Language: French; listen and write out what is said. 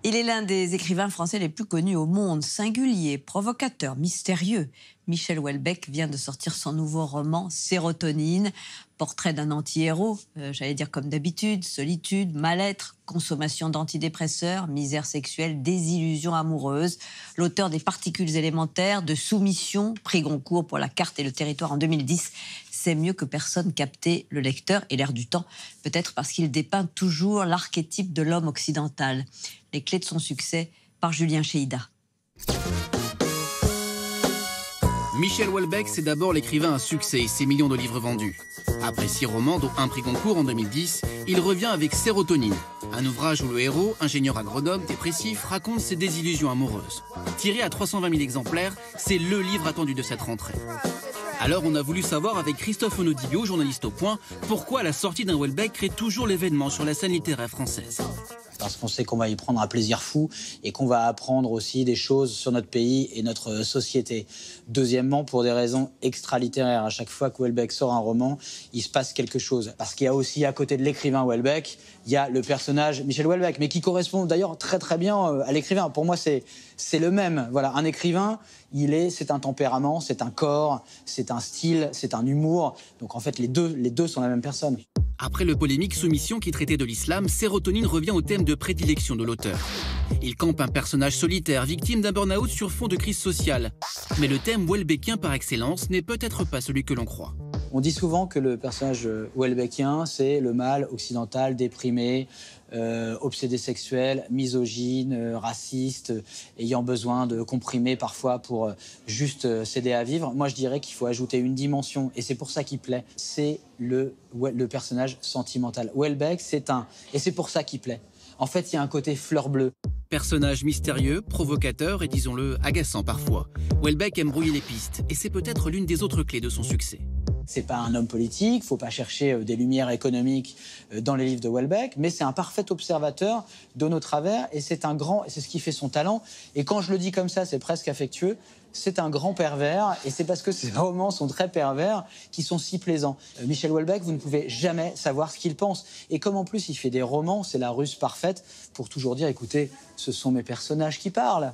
Il est l'un des écrivains français les plus connus au monde, singulier, provocateur, mystérieux. Michel Houellebecq vient de sortir son nouveau roman Sérotonine, portrait d'un anti-héros, j'allais dire comme d'habitude, solitude, mal-être, consommation d'antidépresseurs, misère sexuelle, désillusion amoureuse. L'auteur des Particules élémentaires, de Soumission, prix Goncourt pour La Carte et le Territoire en 2010, sait mieux que personne capter le lecteur et l'air du temps, peut-être parce qu'il dépeint toujours l'archétype de l'homme occidental. Les clés de son succès par Julien Chéida. Michel Houellebecq, c'est d'abord l'écrivain à succès et ses millions de livres vendus. Après 6 romans, dont un prix Goncourt en 2010, il revient avec Sérotonine, un ouvrage où le héros, ingénieur agronome dépressif, raconte ses désillusions amoureuses. Tiré à 320 000 exemplaires, c'est le livre attendu de cette rentrée. Alors on a voulu savoir avec Christophe Onodibio, journaliste au Point, pourquoi la sortie d'un Houellebecq crée toujours l'événement sur la scène littéraire française. Parce qu'on sait qu'on va y prendre un plaisir fou et qu'on va apprendre aussi des choses sur notre pays et notre société. Deuxièmement, pour des raisons extra-littéraires. À chaque fois que Houellebecq sort un roman, il se passe quelque chose. Parce qu'il y a aussi, à côté de l'écrivain Houellebecq, il y a le personnage Michel Houellebecq, mais qui correspond d'ailleurs très très bien à l'écrivain. Pour moi, c'est le même. Voilà, un écrivain, c'est un tempérament, c'est un corps, c'est un style, c'est un humour. Donc en fait, les deux sont la même personne. Après le polémique Soumission qui traitait de l'islam, Sérotonine revient au thème de prédilection de l'auteur. Il campe un personnage solitaire, victime d'un burn-out sur fond de crise sociale. Mais le thème houellebecquien par excellence n'est peut-être pas celui que l'on croit. On dit souvent que le personnage houellebecquien, c'est le mâle occidental, déprimé, obsédé sexuel, misogyne, raciste, ayant besoin de comprimer parfois pour juste s'aider à vivre. Moi, je dirais qu'il faut ajouter une dimension, et c'est pour ça qu'il plaît. C'est le personnage sentimental. Houellebecq, et c'est pour ça qu'il plaît. En fait, il y a un côté fleur bleue. Personnage mystérieux, provocateur et disons-le, agaçant parfois. Houellebecq aime brouiller les pistes, et c'est peut-être l'une des autres clés de son succès. C'est pas un homme politique, faut pas chercher des lumières économiques dans les livres de Houellebecq, mais c'est un parfait observateur de nos travers et c'est ce qui fait son talent. Et quand je le dis comme ça, c'est presque affectueux, c'est un grand pervers et c'est parce que ses romans sont très pervers qu'ils sont si plaisants. Michel Houellebecq, vous ne pouvez jamais savoir ce qu'il pense. Et comme en plus il fait des romans, c'est la ruse parfaite pour toujours dire, écoutez, ce sont mes personnages qui parlent.